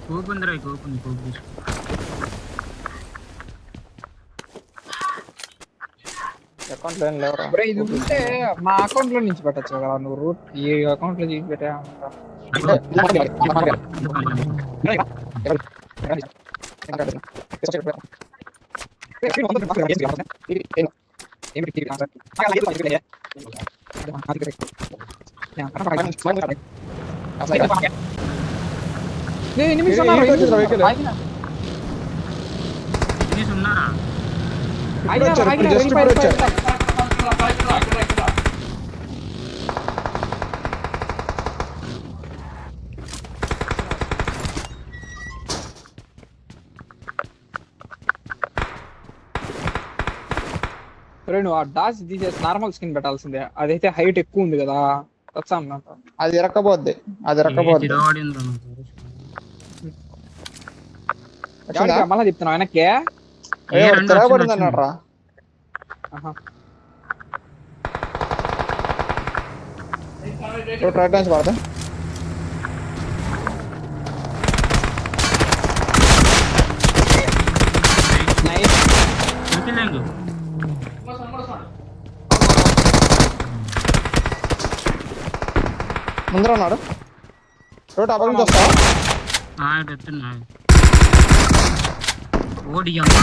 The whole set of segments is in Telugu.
కోపు ఉందిరా, కోపు ఉంది, కోపు తీసుకో. అకౌంట్ లో ఏం లేవురా. బ్రో ఇది ఉంటే మా అకౌంట్ లో నుంచి పెట్టచ్చు కదా నువ్వు రూట్ ఈ అకౌంట్ లో చేసి పెట్టా ఎనిమిస్ ఉన్నారా? నువ్వు ఆ డాష్ తీసేసి నార్మల్ స్కిన్ పెట్టాల్సిందే. అదైతే హైట్ ఎక్కువ ఉంది కదా. వచ్చా అది ఇరక్కపోద్ది, అది ఇరక్కపోద్ది. తిరగబడింది మళ్ళా చెప్తున్నావు వెనక్కి తిరగబడింది అన్నాడు రా. ట్రై టైమ్స్ పడతా. ముందర ఉన్నాడు. రోడ్ అబద్ధం వస్తావా? ఓడి అమ్మ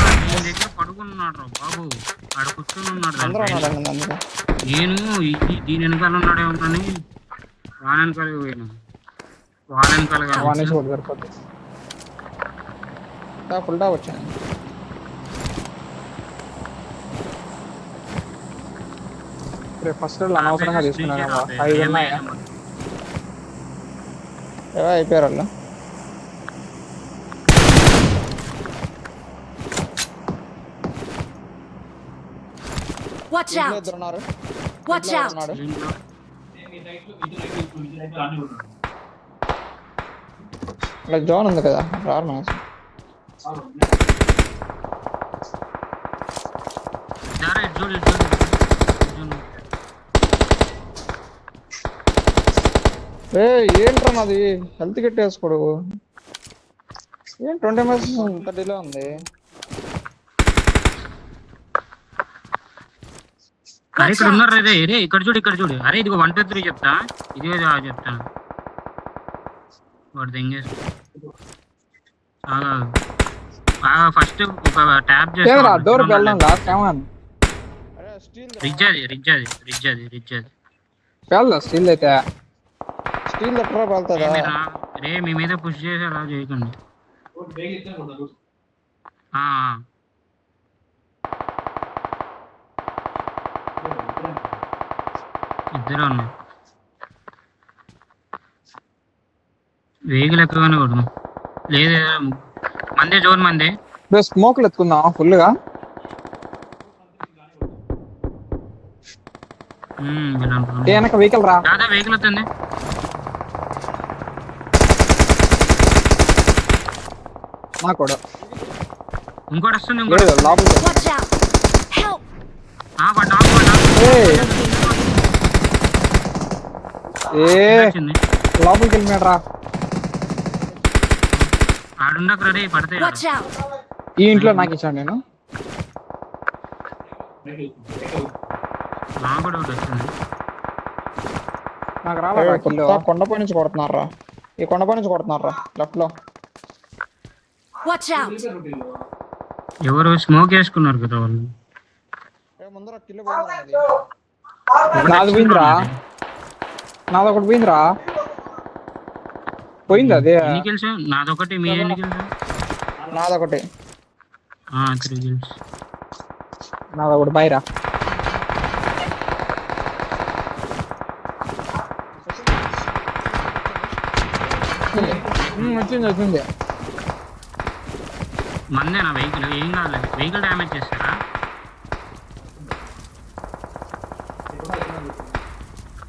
దగ్గర పడుకున్నాడు రా బాబు, ఆడ కూర్చొని ఉన్నాడు. నేను దీని వెనకాల ఉన్నాడేమో కానీ వాన వెనకాల పోయినా. వాన వెనకాల ఫుల్ డా వచ్చాను. ఫస్ట్ అనవసరంగా తీసుకున్నాను. 5 ఉన్నాయా అయిపోయారు వాళ్ళు. Watch out! Watch out! ఇలా జోన్ ఉంది కదా, రాను. ఏంట్రా నాది హెల్త్ కిట్ వేసుకోడు. ఏం 20 minutes ఇంత డిలే ఉంది. అరే ఇక్కడ ఉన్నారు రే, రే ఇక్కడ చూడు, ఇక్కడ చూడు. అరే ఇదిగో 1 2 3 చెప్తా, ఇదే చెప్తాను. వాడు దెంగేసి ఫస్ట్ ఒక ట్యాప్ చేస్తా. డోర్ వెళ్ళాం లాస్ట్ కమాన్. రిజ్ అది వెళ్ళ స్టిల్ అయితే స్టీల్ లెటర్ వెళ్తాదా రే, మీ మీద పుష్ చేసి అలా చేయకండి. ఇద్దరు ఉన్నాయి. వెహికల్ ఎక్కువగానే కొడుతున్నాం. లేదు మందే, జోన్ మందే. స్మోక్లు ఎత్తుకుందాం ఫుల్ గా. వెనక వెహికల్ రా. దాదా వెహికల్ వస్తుంది. నా కూడా ఇంకోటి వస్తుంది. లోపలికి వెళ్ళినాడు రా. ఆడుండకు రే, పడితే ఈ ఇంట్లో నాకు ఇచ్చాను నేను. నాకు రాలే. కొండపై నుంచి కొడుతున్నారా, ఈ కొండపై నుంచి కొడుతున్నారా లెఫ్ట్ లో. ఎవరు స్మోక్ వేసుకున్నారు కదా వాళ్ళు. ముందర కిల్లు నాది పోయిందిరా, నాదొకటి పోయిందిరా. పోయింది అదే. ఎన్ని కిల్స్? నాదొకటి, మీ ఎన్ని కిల్స్? నాదొకటి. 3 కిల్స్. నాదొకటి బైరా. వచ్చింది. మందే నా వెహికల్, ఏం కాలేదు. వెహికల్ డ్యామేజ్ చేస్తారా?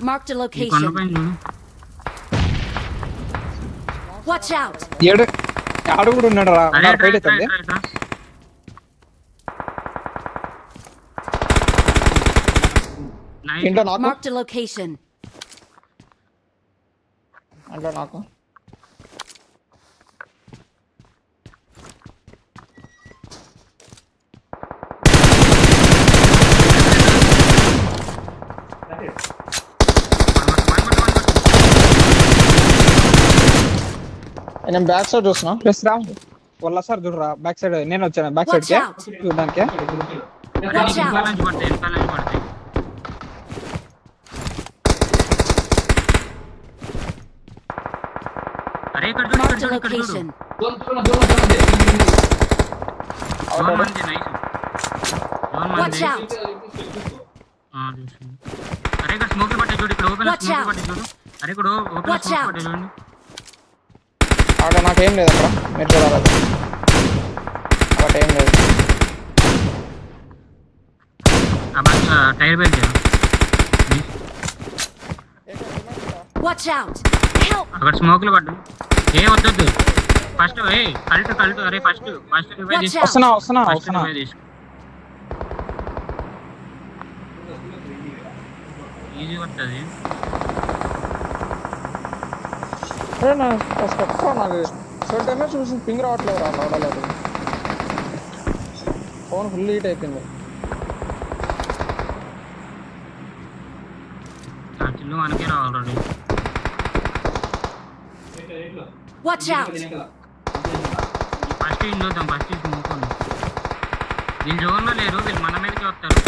Marked a location. Watch out! ఆడు కూడా ఉన్నాడు రా. Marked a location. అంటే నాకు నేను బ్యాక్ సైడ్ చూస్తున్నా. ప్లస్ రా వాళ్ళ సార్ చూడరా బ్యాక్ సైడ్ నేను వచ్చాను బ్యాక్ సైడ్ కి చూడడానికి. అరే నీకు వెనకాల నుంచి పడతాయి. అరే ఇక్కడ చూడు Marked a location. జోన్ మంది నైస్. జోన్ Watch మంది out. చూసింది. అరే ఇక్కడ స్మోక్ పట్టే చూడు. ఇక్కడ ఓపెన్ Watch స్మోక్ out. పట్టే చూడు. అరే ఇక్కడ ఓపెన్ Watch స్మోక్ out. పట్టే చూడండి. అక్కడ నాకేం లేదు అక్కడ మీరు చూడాలి. అక్కడ ఏం లేదు. ఆ బాగా టైర్ బెల్ట్ చేయరా. Watch out. Help. అక్కడ స్మోక్లు పడ్డు. ఏ వద్దొద్దు ఫస్ట్ కల్ట్ అరే ఫస్ట్ రివైవ్ Watch తీసుకో. out. వస్తున్నా ఫస్ట్ రివైవ్ తీసుకో. ఈజీ వస్తుంది. అరే నా స్టెప్ నాకు 20 MS చూసి పింగ్ రావట్లేదు రా రావడలేదు. ఫోన్ ఫుల్ హీట్ అయిపోయింది. ఆ చిల్లు మనకే రావాలి ready. Watch out. First in చూద్దాం. ఫస్ట్ స్మోక్ ఉంది. వీళ్ళు జోన్లో లేరు. వీళ్ళు మన మీదకి వస్తారు.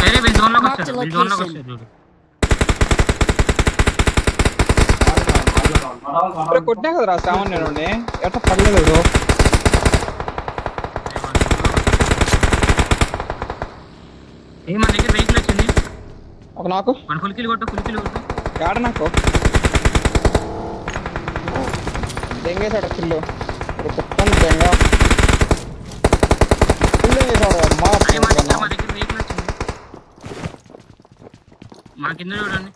వేరే వీళ్ళు జోన్లోకి వస్తారు. వీళ్ళు జోన్లోకి వస్తారు చూడు. కొట్టినా కదరా సామాన్ నేను ఎట్లా పడలేదు. మన దగ్గర వెహికల్ వచ్చింది. ఒక నాకు మన ఫుల్కిల్ కొట్టు. గాడ నాకు దెంగేశాడు కిల్లు. కుక్కని దెంగ కిల్ దెంగేశాడు. మా దగ్గర వెహికల్ వచ్చింది. మా కింద చూడండి.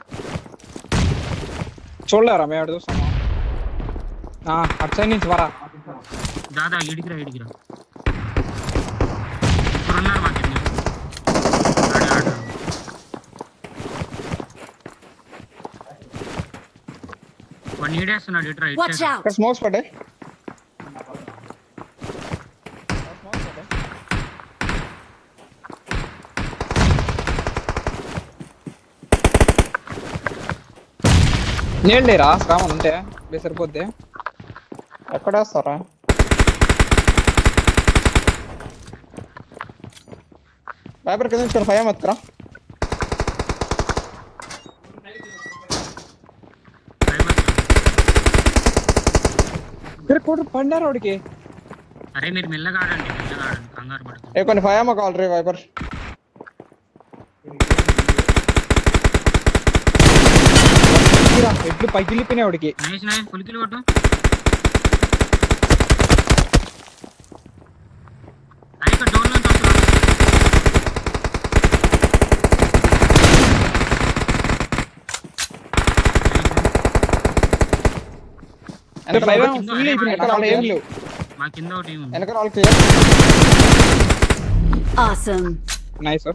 చూడలేరా మేము అటు చూస్తాము. అటు సైడ్ నుంచి వరా దాదా ఇడికిరా. ఇప్పుడు ఉన్నారు మా కింద. వాడు నీడేస్తున్నాడు. ఇటు రైట్ Watch out. ఇక్కడ స్మోక్స్ పడ్డాయి. నేను లేరా సామాన్ ఉంటే సరిపోద్ది. ఎక్కడ వేస్తారా? వైపర్ కింద నుంచి 5 ఎత్తుకురా. పండారు వాడికి. అరే మీరు మెల్లగా ఆడండి. కంగారు పడుతుంది. కొన్ని 5 కావాలి రే వైపర్. ఎట్లు పైకి వెళ్ళిపోయినాయి వాడికి. నైస్ ఫుల్కిల్ కొట్టు. అరే ఇక్కడ డోర్ నుంచి వస్తున్నాడు. మా కింద ఒక టీం ఉంది. వెనకాల వాళ్ళు క్లియర్. Awesome. నైస్.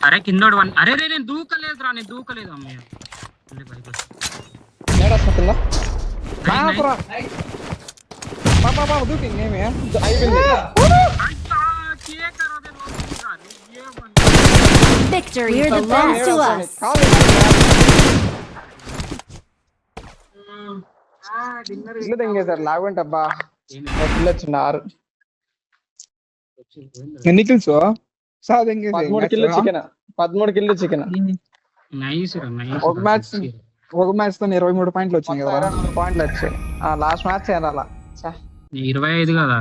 అరే కింద అరే నేను దూకలేదు అమ్మయ్య. నేడొస్తా కింద. దూకి ఇంకేమే అయిపోయింది. Victory belongs to us. ఇల్లు దెంగేశారు. లాగుంటే అబ్బా కిల్ వచ్చింది 6. ఎన్ని kills? 13 kill chicken. 13 kill chicken. Nice. ఒక మ్యాచ్ తో 23 పాయింట్లు వచ్చినాయి కదా. 23 పాయింట్లు వచ్చాయి. లాస్ట్ మ్యాచ్ అలా 25 కదా.